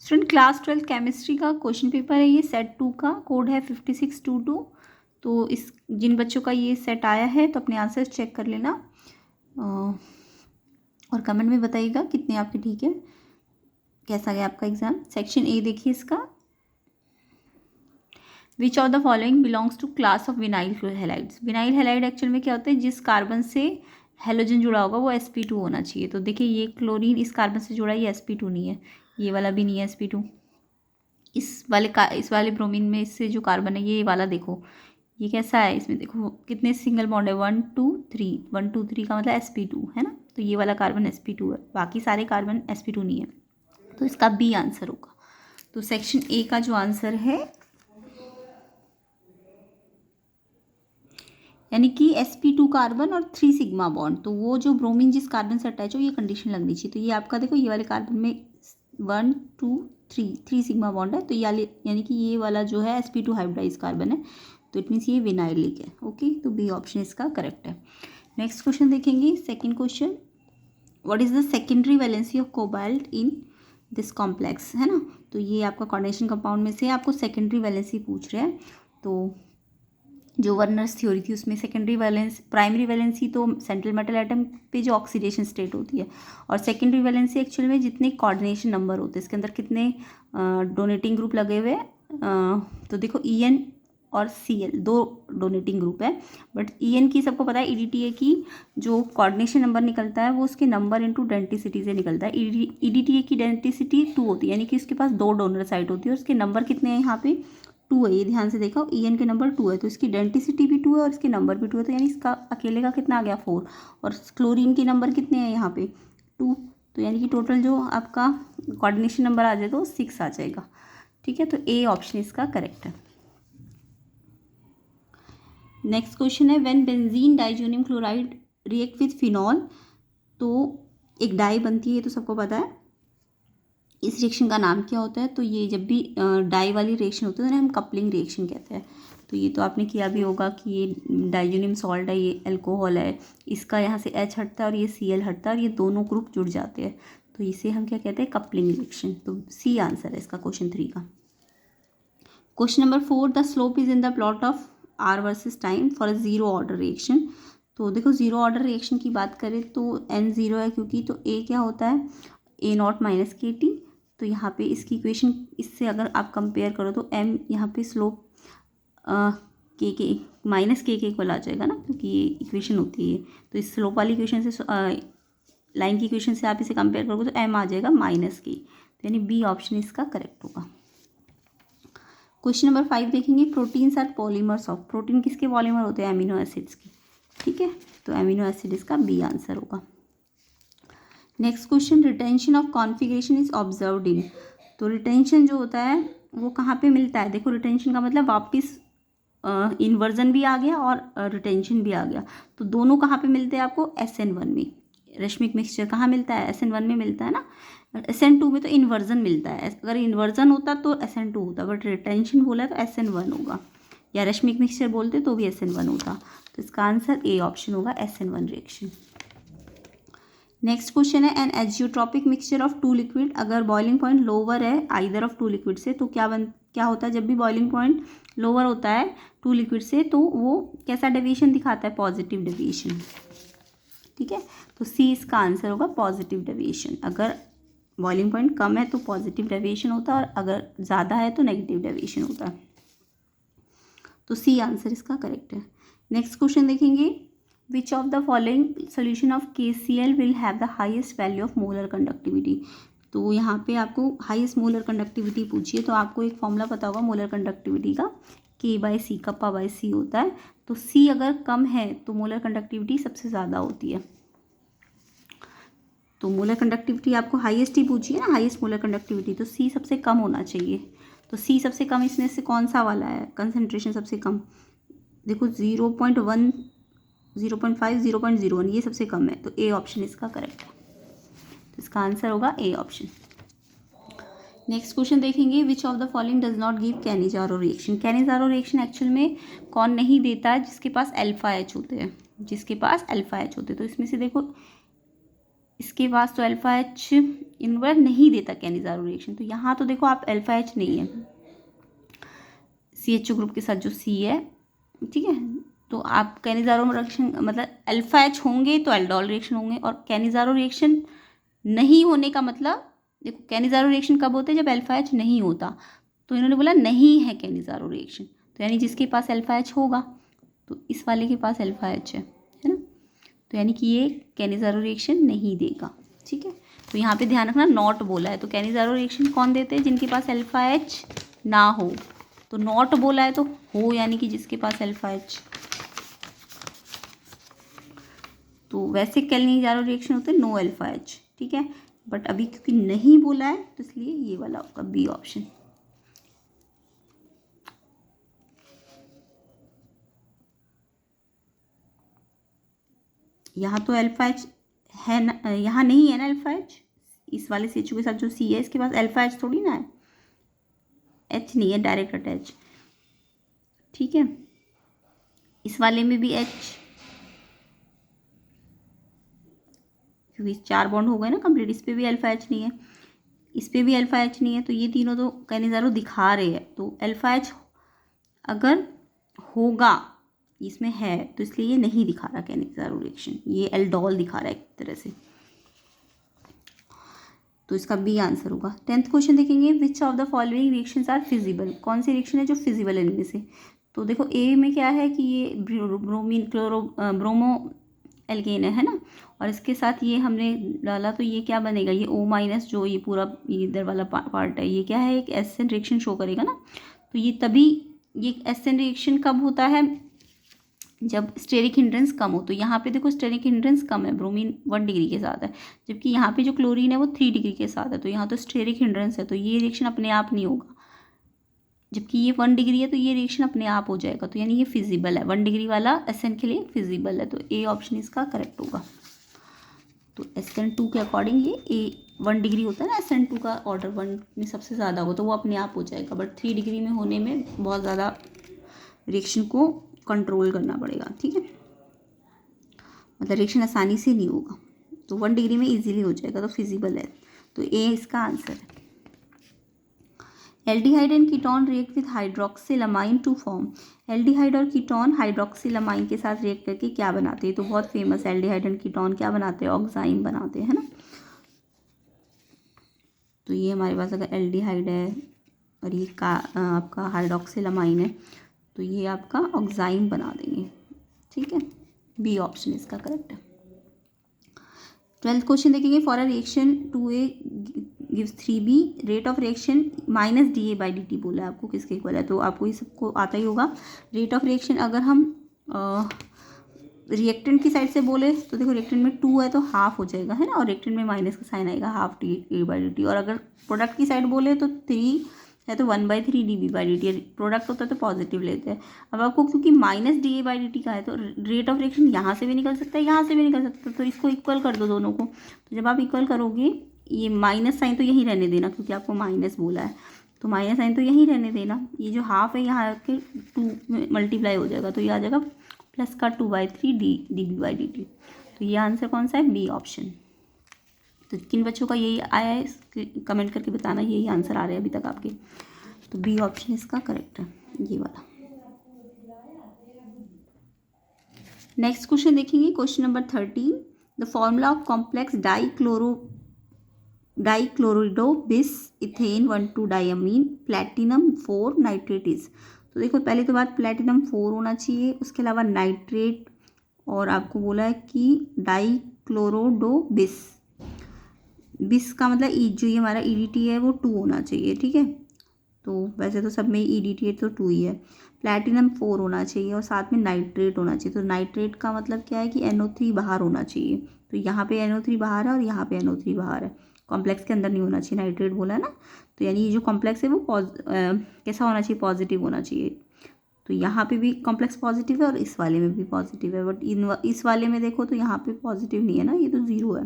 Student class 12 chemistry का question paper है, ये सेट 2 का कोड है 5622। तो इस जिन बच्चों का ये सेट आया है तो अपने आंसर चेक कर लेना और कमेंट में बताइएगा कितने आपके ठीक है, कैसा गया आपका एग्जाम। सेक्शन ए देखिए इसका, which of the following belongs to class of vinyl halides. Vinyl halide actual में क्या होता है, जिस कार्बन से हेलोजन जुड़ा होगा वो sp2 होना चाहिए। तो देखिए ये क्लोरीन इस कार्बन से जुड़ा है, ये sp2 नहीं है, ये वाला भी नहीं है sp2। इस वाले ब्रोमीन में इससे जो कार्बन है ये वाला देखो, ये कैसा है, इसमें देखो कितने सिंगल बॉन्ड है, 1 2 3, 1 2 3 का मतलब sp2 है ना। तो ये वाला कार्बन sp2 है, बाकी सारे कार्बन sp2 नहीं है, तो इसका बी आंसर होगा। तो सेक्शन ए का जो आंसर है यानी कि sp2 कार्बन और 3 सिग्मा बॉन्ड, तो वो जो ब्रोमीन जिस कार्बन से अटैच हो ये कंडीशन लगनी चाहिए। तो ये आपका देखो ये वाले कार्बन में 1 2 3 सिग्मा बॉन्ड है, तो ये यानी कि ये वाला जो है sp2 हाइब्रिडाइज कार्बन है, तो इट मीन्स ये विनाइलिक है। ओके, तो बी ऑप्शन इसका करेक्ट है। नेक्स्ट क्वेश्चन देखेंगे, second question, what is the secondary valency of cobalt in this complex, है ना। तो ये आपका कोऑर्डिनेशन कंपाउंड में से आपको सेकेंडरी वैलेंसी पूछ रहे हैं। तो जो वर्नर्स थ्योरी थी उसमें सेकेंडरी वैलेंस, प्राइमरी वैलेंसी तो सेंट्रल मेटल एटम पे जो ऑक्सीडेशन स्टेट होती है, और सेकेंडरी वैलेंसी एक्चुअल में जितने कोऑर्डिनेशन नंबर होते हैं, इसके अंदर कितने डोनेटिंग ग्रुप लगे हुए हैं। तो देखो EN और Cl दो डोनेटिंग ग्रुप है, बट EN की सबको पता है, EDTA की जो कोऑर्डिनेशन नंबर निकलता है वो उसके नंबर इंटू डेंटिसिटी से निकलता है। EDTA की डेंटिसिटी 2 होती है, यानी कि उसके पास 2 डोनर साइट होती है और उसके नंबर कितने हैं यहाँ पे 2 है। ये ध्यान से देखो EN के नंबर 2 है, तो इसकी डेंटिसिटी भी 2 है और इसके नंबर भी 2 है, तो यानी इसका अकेले का कितना आ गया 4, और क्लोरीन के नंबर कितने हैं यहाँ पे 2, तो यानी कि टोटल जो आपका कोऑर्डिनेशन नंबर आ जाएगा वो 6 आ जाएगा। ठीक है, तो ए ऑप्शन इसका करेक्ट है। नेक्स्ट क्वेश्चन है, when benzene diazonium chloride react with phenol, तो एक डाई बनती है, ये तो सबको पता है। इस रिएक्शन का नाम क्या होता है, तो ये जब भी डाई वाली रिएक्शन होती है तो हम कपलिंग रिएक्शन कहते हैं। तो ये तो आपने किया भी होगा कि ये डाइजोनियम सॉल्ट है, ये अल्कोहल है, इसका यहाँ से H हटता है और ये Cl हटता है और ये दोनों ग्रुप जुड़ जाते हैं, तो इसे हम क्या कहते हैं, कपलिंग रिएक्शन। तो सी आंसर है इसका क्वेश्चन 3 का। Question number 4, the slope is in the plot of R versus time for a zero order reaction. तो देखो जीरो ऑर्डर रिएक्शन की बात करें तो N 0 है, क्योंकि तो A क्या होता है A0 माइनस KT। तो यहाँ पे इसकी इक्वेशन इससे अगर आप कंपेयर करो तो M यहाँ पे स्लोप के माइनस के इक्वल आ जाएगा ना, क्योंकि ये इक्वेशन होती है। तो इस स्लोप वाली इक्वेशन से लाइन की इक्वेशन से आप इसे कंपेयर करोगे तो M आ जाएगा माइनस के, तो यानी बी ऑप्शन इसका करेक्ट होगा। क्वेश्चन नंबर 5 देखेंगे, proteins are polymers of, protein किसके पॉलीमर होते हैं, अमीनो एसिड्स के। ठीक है, तो अमीनो एसिड इसका बी आंसर होगा। Next question, retention of configuration is observed in, तो रिटेंशन जो होता है वो कहाँ पे मिलता है। देखो रिटेंशन का मतलब वापस इन्वर्जन भी आ गया और रिटेंशन भी आ गया, तो दोनों कहाँ पे मिलते हैं आपको, SN1 में। रश्मिक मिक्सचर कहाँ मिलता है, SN1 में मिलता है ना। SN2 में तो इन्वर्जन मिलता है, अगर इन्वर्जन होता तो SN2 होता, बट रिटेंशन बोला तो SN1 होगा, या रश्मिक मिक्सचर बोलते तो भी SN1 होता। तो इसका आंसर ए ऑप्शन होगा, SN1 रिएक्शन। नेक्स्ट क्वेश्चन है, an azeotropic mixture of 2 liquid, अगर बॉइलिंग पॉइंट लोअर है आइदर ऑफ 2 लिक्विड से, तो क्या होता है, जब भी बॉइलिंग पॉइंट लोअर होता है 2 लिक्विड से तो वो कैसा डेविएशन दिखाता है, पॉजिटिव डेविएशन। ठीक है, तो सी इसका आंसर होगा, पॉजिटिव डेविएशन। अगर बॉइलिंग पॉइंट कम है तो पॉजिटिव डेविएशन होता है और अगर ज़्यादा है तो नेगेटिव डेविएशन होता है, तो सी आंसर इसका करेक्ट है। नेक्स्ट क्वेश्चन देखेंगे, which of the following solution of KCl will have the highest value of molar conductivity. तो यहाँ पे आपको हाइएस्ट मोलर कंडक्टिविटी पूछी है, तो आपको एक फॉर्मूला पता होगा मोलर कंडक्टिविटी का, K/C, कप्पा/C होता है। तो C अगर कम है तो मोलर कंडक्टिविटी सबसे ज़्यादा होती है, तो मोलर कंडक्टिविटी आपको हाईएस्ट ही पूछी है ना, हाईएस्ट मोलर कंडक्टिविटी, तो C सबसे कम होना चाहिए। तो C सबसे कम इसमें से कौन सा वाला है, कंसंट्रेशन सबसे कम, देखो 0.1 0.5 0.01 ये सबसे कम है, तो ए ऑप्शन इसका करेक्ट है, तो इसका आंसर होगा ए ऑप्शन। नेक्स्ट क्वेश्चन देखेंगे, which of the following does not give Cannizzaro reaction. Cannizzaro reaction actual में कौन नहीं देता है, जिसके पास अल्फा H होते हैं, जिसके पास अल्फा H होते हैं। तो इसमें से देखो इसके पास तो अल्फा एच इन्वर्ट नहीं देता कैनिज़ारो रिएक्शन, तो यहाँ तो देखो आप अल्फा एच नहीं है CHO ग्रुप के साथ जो C है, ठीक है। तो आप कैनिज़ारो रिएक्शन मतलब अल्फा एच होंगे तो एल्डोल रिएक्शन होंगे, और कैनिज़ारो रिएक्शन नहीं होने का मतलब, देखो कैनिज़ारो रिएक्शन कब होते हैं, जब अल्फा एच नहीं होता। तो इन्होंने बोला नहीं है कैनिज़ारो रिएक्शन, तो यानी जिसके पास अल्फा एच होगा, तो इस वाले के पास अल्फा एच है ना, तो यानी कि ये कैनिज़ारो रिएक्शन नहीं देगा, ठीक है। तो यहाँ पे ध्यान रखना नॉट बोला है, तो कैनिज़ारो रिएक्शन कौन देते हैं, जिनके पास अल्फा एच ना हो। तो नॉट बोला है तो हो, यानी कि जिसके पास अल्फा एच। तो वैसे कैनिज़ारो रिएक्शन होते हैं नो अल्फा एच, ठीक है। बट अभी क्योंकि नहीं बोला है तो इसलिए ये वाला आपका बी ऑप्शन। यहाँ तो अल्फा एच है ना, यहाँ नहीं है ना अल्फा एच, इस वाले CHO के साथ जो C है इसके पास अल्फा एच थोड़ी ना है, एच नहीं है, डायरेक्ट अटैच, ठीक है। इस वाले में भी एच, क्योंकि 4 बॉन्ड हो गए ना कंप्लीट, इस पर भी अल्फा एच नहीं है, इस पर भी अल्फा एच नहीं है, तो ये तीनों तो कैनिज़ारो दिखा रहे हैं। तो अल्फा एच अगर होगा इसमें है, तो इसलिए ये नहीं दिखा रहा कैनिज़ारो रिएक्शन, ये एल्डोल दिखा रहा है एक तरह से, तो इसका बी आंसर होगा। 10th क्वेश्चन देखेंगे, which of the following reactions are feasible, कौन सी रिएक्शन है जो फिजिबल है इनमें से। तो देखो ए में क्या है कि ये ब्रोमीन ब्रोमो एल्केन है ना, और इसके साथ ये हमने डाला तो ये क्या बनेगा, ये O- जो ये पूरा इधर वाला पार्ट है, ये क्या है, एक एसएन रिएक्शन शो करेगा ना। तो ये तभी, ये एसएन रिएक्शन कब होता है, जब स्टेरिक हिंड्रेंस कम हो। तो यहाँ पे देखो स्टेरिक हिंड्रेंस कम है, ब्रोमीन 1 डिग्री के साथ है, जबकि यहाँ पे जो क्लोरीन है वो 3 डिग्री के साथ है, तो यहाँ तो स्टेरिक हिंड्रेंस है, तो ये रिएक्शन अपने आप नहीं होगा। जबकि ये 1 डिग्री है तो ये रिएक्शन अपने आप हो जाएगा, तो यानी ये फिजिबल है, 1 डिग्री वाला SN के लिए फिजिबल है, तो ए ऑप्शन इसका करेक्ट होगा। तो SN2 के अकॉर्डिंग ये ए 1 डिग्री होता है ना, SN2 का ऑर्डर 1 में सबसे ज़्यादा हो तो वो अपने आप हो जाएगा, बट 3 डिग्री में होने में बहुत ज़्यादा रिएक्शन को कंट्रोल करना पड़ेगा, ठीक है, मतलब रिएक्शन आसानी से नहीं होगा। तो 1 डिग्री में इजीली हो जाएगा, तो फिजिबल है, तो ए इसका आंसर है। Aldehyde and ketone react with hydroxylamine to form, aldehyde और कीटोन हाइड्रोक्सिलामाइन के साथ रिएक्ट करके क्या बनाते हैं, तो बहुत फेमस एल्डिहाइड एंड कीटोन क्या बनाते हैं, ऑक्साइन बनाते हैं ना। तो ये हमारे पास अगर एल्डिहाइड है और ये आपका हाइड्रोक्सिलामाइन है, तो ये आपका ऑक्साइन बना देंगे, ठीक है। बी ऑप्शन इसका करेक्ट है। 12th क्वेश्चन देखेंगे, for a reaction 2A gives 3B, rate of reaction -dA/dt बोला है आपको, किसके इक्वल है, तो आपको ये सबको आता ही होगा। रेट ऑफ रिएक्शन अगर हम रिएक्टेंट की साइड से बोले तो देखो रिएक्टेंट में 2 है तो हाफ हो जाएगा, है ना, और रिएक्टेंट में माइनस का साइन आएगा, हाफ dA/dt, और अगर प्रोडक्ट की साइड बोले तो 3 है तो 1/3 dB/dt, प्रोडक्ट होता है तो पॉजिटिव लेते हैं। अब आपको क्योंकि -dA/dt का है तो रेट ऑफ रिएक्शन यहाँ से भी निकल सकता है, यहाँ से भी निकल सकता है, तो इसको इक्वल कर दो दोनों को। तो जब आप इक्वल करोगे, ये माइनस साइन तो यहीं रहने देना क्योंकि आपको माइनस बोला है, तो माइनस साइन तो यहीं रहने देना, ये जो हाफ है यहाँ के 2 में मल्टीप्लाई हो जाएगा, तो ये आ जाएगा प्लस का 2/3 dB/dt। तो ये आंसर कौन सा है, बी ऑप्शन। तो किन बच्चों का यही आया है कमेंट करके बताना, यही आंसर आ रहे हैं अभी तक आपके, तो बी ऑप्शन इसका करेक्ट है, ये वाला। नेक्स्ट क्वेश्चन देखेंगे, question number 13, the formula of complex डाइक्लोरिडो बिस इथेन 1,2 डाइअमीन प्लेटिनम 4 नाइट्रेट इज। तो देखो पहले तो बात प्लेटिनम 4 होना चाहिए, उसके अलावा नाइट्रेट, और आपको बोला है कि डाइक्लोरोडो बिस का मतलब जो ये हमारा EDT है वो 2 होना चाहिए, ठीक है। तो वैसे तो सब में EDT तो 2 ही है, प्लैटिनम 4 होना चाहिए, और साथ में नाइट्रेट होना चाहिए। तो नाइट्रेट का मतलब क्या है कि NO3 बाहर होना चाहिए, तो यहाँ पे NO3 बाहर है और यहाँ पे NO3 बाहर है, कॉम्प्लेक्स के अंदर नहीं होना चाहिए, नाइट्रेट बोला है ना। तो यानी ये जो कॉम्प्लेक्स है वो कैसा होना चाहिए, पॉजिटिव होना चाहिए। तो यहाँ पे भी कॉम्प्लेक्स पॉजिटिव है और इस वाले में भी पॉजिटिव है, बट इस वाले में देखो तो यहाँ पे पॉजिटिव नहीं है ना, ये तो 0 है,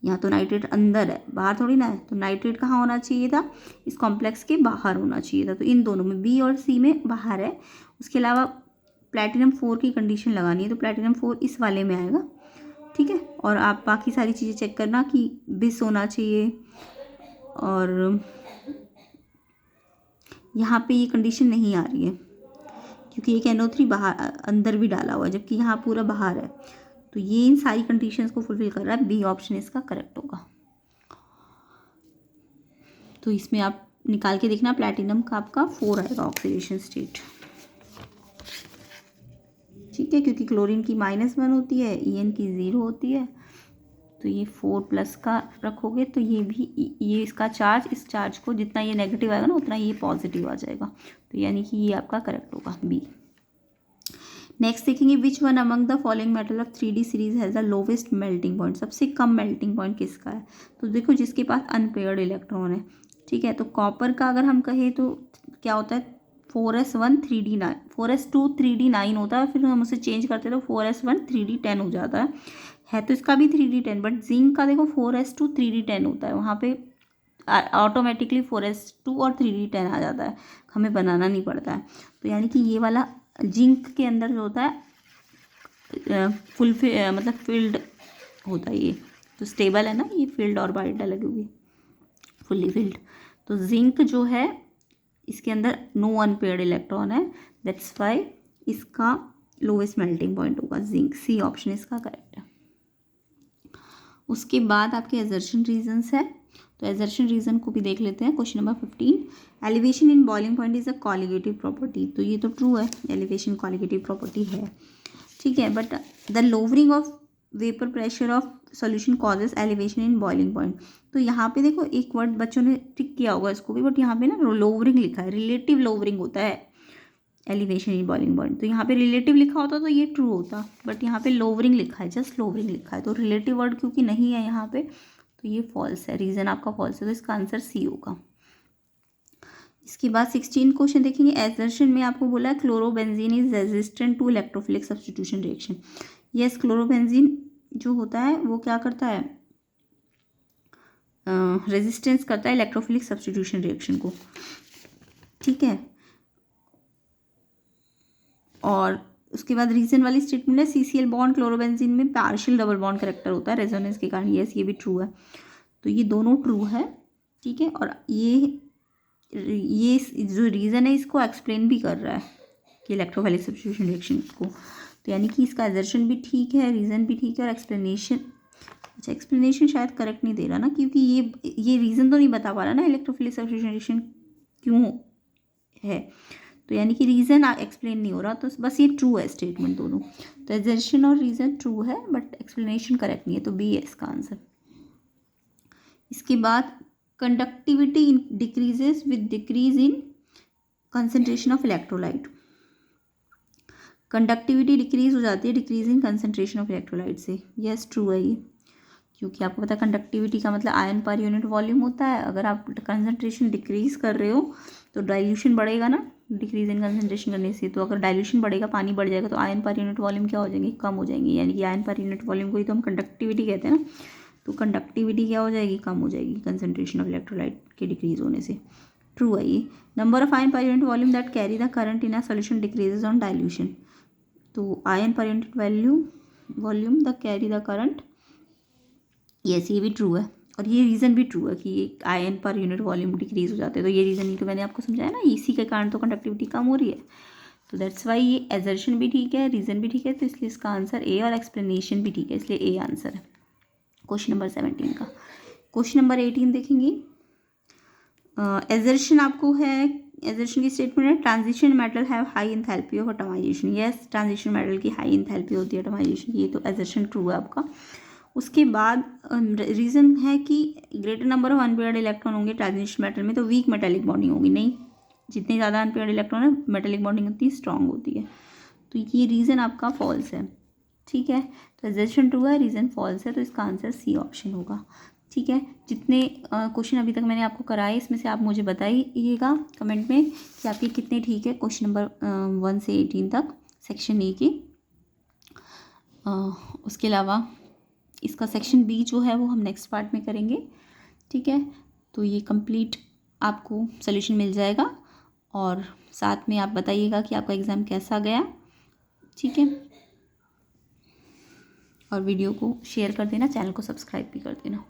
यहाँ तो नाइट्रेट अंदर है, बाहर थोड़ी ना है। तो नाइट्रेट कहाँ होना चाहिए था, इस कॉम्प्लेक्स के बाहर होना चाहिए था, तो इन दोनों में B और C में बाहर है। उसके अलावा प्लैटिनम 4 की कंडीशन लगानी है, तो प्लैटिनम 4 इस वाले में आएगा, ठीक है। और आप बाकी सारी चीज़ें चेक करना कि बिस होना चाहिए, और यहाँ पे ये कंडीशन नहीं आ रही है क्योंकि एक NO3 बाहर अंदर भी डाला हुआ है, जबकि यहाँ पूरा बाहर है। तो ये इन सारी कंडीशंस को फुलफिल कर रहा है, बी ऑप्शन इसका करेक्ट होगा। तो इसमें आप निकाल के देखना, प्लैटिनम का आपका 4 आएगा ऑक्सीडेशन स्टेट, ठीक है, क्योंकि क्लोरीन की -1 होती है, EN की 0 होती है। तो ये 4+ का रखोगे तो ये भी, ये इसका चार्ज, इस चार्ज को जितना ये नेगेटिव आएगा ना उतना ये पॉजिटिव आ जाएगा। तो यानी कि ये आपका करेक्ट होगा, बी। नेक्स्ट देखेंगे, which one among the following metal of 3D series has the lowest melting point. सबसे कम मेल्टिंग पॉइंट किसका है? तो देखो, जिसके पास अनपेयर्ड इलेक्ट्रॉन है, ठीक है। तो कॉपर का अगर हम कहें तो क्या होता है, 4s1 3d9, 4s2 3d9 होता है, फिर हम उसे चेंज करते हैं तो 4s1 3d10 हो जाता है तो इसका भी 3d10, बट जिंक का देखो 4s2 3d10 होता है, वहाँ पे ऑटोमेटिकली 4s2 और 3d10 आ जाता है, हमें बनाना नहीं पड़ता है। तो यानी कि ये वाला जिंक के अंदर जो होता है मतलब फील्ड होता है ये, तो स्टेबल है ना, ये फील्ड और बाइट लगी हुई, फुल्ली फील्ड। तो जिंक जो है इसके अंदर नो अनपेयर्ड इलेक्ट्रॉन है, दैट्स वाई इसका लोवेस्ट मेल्टिंग पॉइंट होगा जिंक, सी ऑप्शन इसका करेक्ट है। उसके बाद आपके एजर्शन रीजन्स है, तो एजर्शन रीजन को भी देख लेते हैं। Question number 15, elevation in boiling point is a colligative property. तो ये तो ट्रू है, एलिवेशन कॉलिगेटिव प्रॉपर्टी है, ठीक है। But the lowering of vapour pressure of solution causes elevation in boiling point. तो यहाँ पे देखो एक वर्ड बच्चों ने टिक किया होगा इसको भी, बट यहाँ पे ना लोवरिंग लिखा है, रिलेटिव लोवरिंग होता है एलिवेशन इन बॉइलिंग पॉइंट। तो यहाँ पे रिलेटिव लिखा होता तो ये ट्रू होता, बट यहाँ पे लोवरिंग लिखा है, जस्ट लोवरिंग लिखा है, तो रिलेटिव वर्ड क्योंकि नहीं है यहाँ पे तो ये फॉल्स है, रीज़न आपका फॉल्स है, तो इसका आंसर सी होगा। इसके बाद 16 क्वेश्चन देखेंगे। एजर्शन में आपको बोला है chlorobenzene is resistant to electrophilic substitution reaction. Yes, chlorobenzene जो होता है वो क्या करता है, रेजिस्टेंस करता है इलेक्ट्रोफिलिक सब्स्टिट्यूशन रिएक्शन को, ठीक है। और उसके बाद रीजन वाली स्टेटमेंट है, CCl बॉन्ड क्लोरोबेंजीन में पार्शियल डबल बॉन्ड करेक्टर होता है रेजोनेंस के कारण। यस, ये भी ट्रू है, तो ये दोनों ट्रू है, ठीक है। और ये जो रीज़न है इसको एक्सप्लेन भी कर रहा है कि इलेक्ट्रोफिलिक सब्स्टिट्यूशन रिएक्शन को, तो यानी कि इसका एजर्शन भी ठीक है, रीज़न भी ठीक है, और एक्सप्लेनेशन, अच्छा एक्सप्लेनेशन शायद करेक्ट नहीं दे रहा ना, क्योंकि ये रीज़न तो नहीं बता पा रहा ना इलेक्ट्रोफिलिक सब्स्टिट्यूशन रिएक्शन क्यों है, तो यानी कि रीज़न एक्सप्लेन नहीं हो रहा, तो बस ये ट्रू है स्टेटमेंट दोनों। तो एजर्शन और रीज़न ट्रू है बट एक्सप्लेनेशन करेक्ट नहीं है, तो बी है इसका आंसर। इसके बाद conductivity decreases with decrease in concentration of electrolyte. Conductivity decrease हो जाती है decrease in concentration of electrolyte से। यस, ट्रू है ये, क्योंकि आपको पता है कंडक्टिविटी का मतलब आयन पर यूनिट वॉल्यूम होता है। अगर आप कंसंट्रेशन डिक्रीज कर रहे हो तो डाइल्यूशन बढ़ेगा ना, डिक्रीज इन कंसंट्रेशन करने से। तो अगर डाइल्यूशन बढ़ेगा, पानी बढ़ जाएगा, तो आयन पर यूनिट वॉल्यूम क्या हो जाएंगे, कम हो जाएंगे, यानी कि आयन पर यूनिट वॉल्यूम को ही तो हम कंडक्टिविटी कहते हैं ना, तो कंडक्टिविटी क्या हो जाएगी, कम हो जाएगी कंसंट्रेशन ऑफ इलेक्ट्रोलाइट के डिक्रीज होने से। ट्रू है ये। Number of ion per unit volume that carry the current in a solution decreases on dilution. तो ion per unit volume the carry the current, yes ये भी ट्रू है, और ये रीज़न भी ट्रू है कि ये ion per unit volume decrease हो जाते हैं। तो ये रीज़न ही तो मैंने आपको समझाया ना, इसी के कारण तो कंडक्टिविटी कम हो रही है। तो दैट्स वाई ये एजर्शन भी ठीक है, रीज़न भी ठीक है, तो इसलिए इसका आंसर ए, और एक्सप्लेनेशन भी ठीक है, इसलिए ए आंसर है क्वेश्चन नंबर 17 का। क्वेश्चन नंबर 18 देखेंगे। एजर्शन आपको है, एजर्शन की स्टेटमेंट है, transition metal have high enthalpy of atomization. Yes, transition metal की हाई इंथैल्पी होती है एटमाइजेशन, ये तो एजर्शन ट्रू है आपका। उसके बाद रीज़न है कि greater number of unpaired electron होंगे ट्रांजिशन मेटल में, तो वीक मेटेलिक बॉन्डिंग होगी। नहीं, जितने ज़्यादा अनपेयर्ड इलेक्ट्रॉन है मेटेलिक बॉन्डिंग उतनी स्ट्रांग होती है, तो ये रीज़न आपका फॉल्स है, ठीक है। तो एजर्शन ट्रू है, रीज़न फॉल्स है, तो इसका आंसर सी ऑप्शन होगा, ठीक है। जितने क्वेश्चन अभी तक मैंने आपको कराए इसमें से आप मुझे बताइएगा कमेंट में कि आपके कितने ठीक है, क्वेश्चन नंबर 1 से 18 तक सेक्शन ए की। उसके अलावा इसका सेक्शन बी जो है वो हम नेक्स्ट पार्ट में करेंगे, ठीक है। तो ये कंप्लीट आपको सोल्यूशन मिल जाएगा, और साथ में आप बताइएगा कि आपका एग्ज़ाम कैसा गया, ठीक है। और वीडियो को शेयर कर देना, चैनल को सब्सक्राइब भी कर देना।